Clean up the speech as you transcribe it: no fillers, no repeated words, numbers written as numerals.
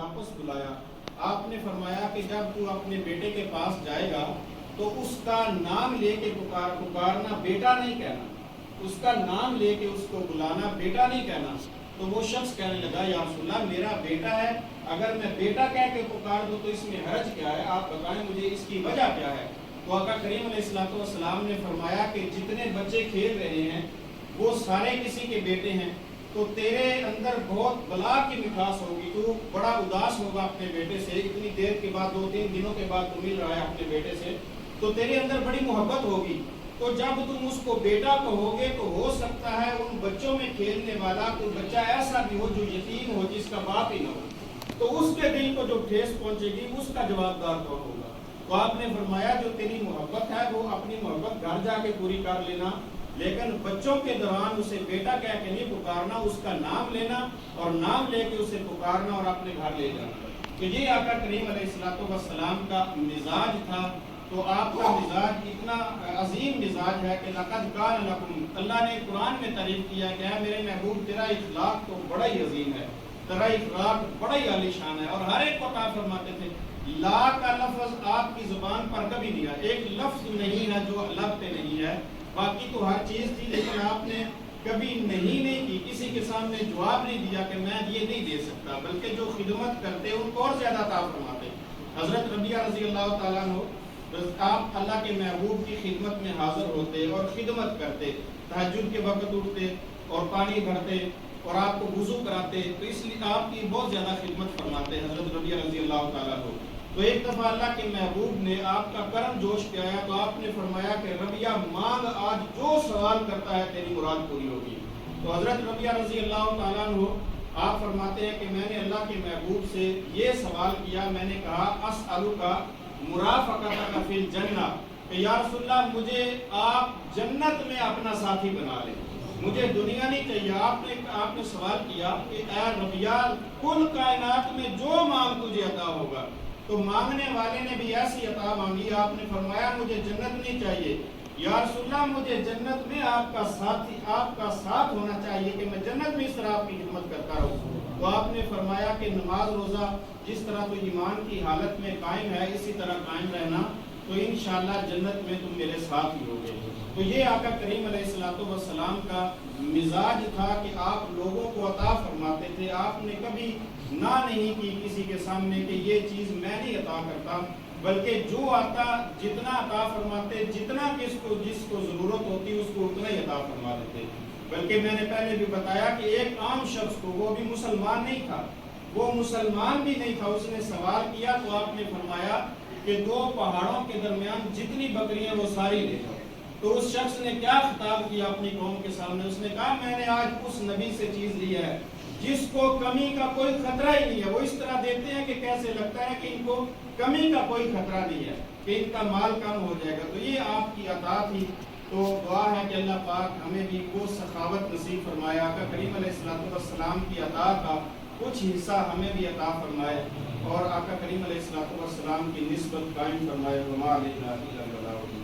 واپس بلایا. آپ نے فرمایا کہ جب تو اپنے بیٹے کے پاس جائے گا تو اس کا نام لے کے پکارنا، بیٹا نہیں کہنا. اس کا نام لے کے اس کو بلانا، بیٹا نہیں کہنا. تو وہ شخص کہنے لگا یا رسول اللہ میرا بیٹا ہے، اگر میں بیٹا کہہ کے پکار دوں تو اس میں حرج کیا ہے؟ آپ بتائیں مجھے اس کی وجہ کیا ہے. تو آقا کریم علیہ السلام نے فرمایا کہ جتنے بچے کھیل رہے ہیں وہ سارے کسی کے بیٹے ہیں، تو تیرے اندر بہت بلا کی مٹھاس ہوگی، تو بڑا اداس ہوگا اپنے بیٹے سے. اتنی دیر کے بعد، 2-3 دنوں کے بعد تو مل رہا ہے اپنے بیٹے سے، تو تیرے اندر بڑی محبت ہوگی. تو جب تم اس کو بیٹا کہو گے تو ہو سکتا ہے ان بچوں میں کھیلنے والا کوئی بچہ ایسا بھی ہو جو یتیم ہو، جس کا باپ ہی نہ ہو، تو اس کے دل کو جو ٹھیس پہنچے گی اس کا جواب دار کون ہوگا؟ تو آپ نے فرمایا جو تیری محبت ہے وہ اپنی محبت گھر جا کے پوری کر لینا، لیکن بچوں کے دوران اسے بیٹا کہہ کے نہیں پکارنا، اس کا نام لینا اور نام لے کے اسے پکارنا اور اپنے گھر لے جانا. تو یہ آقا کریم علیہ السلام کا مزاج تھا. تو آپ کا مزاج اتنا عظیم مزاج ہے کہ لقد کان لکم، اللہ نے قرآن میں تعریف کیا کہ اے میرے محبوب تیرا اخلاق تو بڑا ہی عظیم ہے، تیرا اخلاق بڑا ہی عالی شان ہے. اور ہر ایک کو عطا فرماتے تھے. لا کا لفظ آپ کی زبان پر کبھی نہیں ہے، ایک لفظ نہیں ہے جو لب پہ نہیں ہے، باقی تو ہر چیز تھی، لیکن آپ نے کبھی نہیں کی، کسی کے سامنے جواب نہیں دیا کہ میں یہ نہیں دے سکتا، بلکہ جو خدمت کرتے ان کو اور زیادہ عطا فرماتے. حضرت ربیعہ رضی اللہ تعالیٰ عنہ، آپ اللہ کے محبوب کی خدمت میں حاضر ہوتے اور خدمت کرتے، تہجد کے وقت اٹھتے اور پانی بھرتے اور آپ کو وضو کراتے، تو اس لیے آپ کی بہت زیادہ خدمت فرماتے حضرت ربیعہ رضی اللہ تعالیٰ عنہ. تو ایک دفعہ اللہ کے محبوب نے آپ کا کرم جوش پہ آیا تو آپ نے فرمایا کہ ربیعہ مانگ، آج جو سوال کرتا ہے تیری مراد پوری ہوگی. تو حضرت ربیعہ رضی اللہ تعالیٰ عنہ آپ فرماتے ہیں کہ میں نے اللہ کے محبوب سے یہ سوال کیا، میں نے کہا اسألک مرافقتک فی الجنہ، کہ یا رسول اللہ مجھے آپ جنت میں اپنا ساتھی بنا لیں، مجھے دنیا نہیں چاہیے. آپ نے سوال کیا کہ اے ربیعہ کل کائنات میں جو مانگ تجھے عطا ہوگا. تو مانگنے والے نے بھی ایسی عطا مانگی. آپ نے فرمایا مجھے جنت نہیں چاہیے، یا رسول اللہ مجھے جنت میں آپ کا ساتھی، آپ کا ساتھ ہونا چاہیے کہ میں جنت میں اس طرح آپ کی خدمت کرتا رہوں. تو آپ نے فرمایا کہ نماز روزہ جس طرح تو ایمان کی حالت میں قائم ہے اسی طرح قائم رہنا، تو انشاءاللہ جنت میں تم میرے ساتھ ہی ہوگے. تو یہ آقا کریم علیہ السلام کا مزاج تھا کہ آپ لوگوں کو عطا فرماتے تھے. آپ نے کبھی نہ نہیں کی کسی کے سامنے کہ یہ چیز میں نہیں عطا کرتا، بلکہ جو آتا جتنا عطا فرماتے، جتنا جس کو ضرورت ہوتی اس کو اتنا ہی عطا فرما دیتے. بلکہ میں نے پہلے بھی بتایا کہ ایک عام شخص کو، وہ بھی مسلمان نہیں تھا، وہ مسلمان بھی نہیں تھا، اس نے سوال کیا تو آپ نے فرمایا کہ 2 پہاڑوں کے درمیان جتنی بکریاں وہ ساری لے جاؤ. تو اس شخص نے کیا خطاب کیا اپنی قوم کے سامنے؟ اس نے کہا میں نے آج اس نبی سے چیز لی ہے جس کو کمی کا کوئی خطرہ ہی نہیں ہے. وہ اس طرح دیتے ہیں کہ کیسے لگتا ہے کہ ان کو کمی کا کوئی خطرہ نہیں ہے، کہ ان کا مال کم ہو جائے گا. تو یہ آپ کی عطا تھی. تو دعا ہے کہ اللہ پاک ہمیں بھی وہ سخاوت نصیب فرمائے، آقا کریم علیہ السلام کی عطا کا کچھ حصہ ہمیں بھی عطا فرمائے اور آقا کریم علیہ السلام کی نسبت قائم فرمائے. وما علینا الا البلاغ.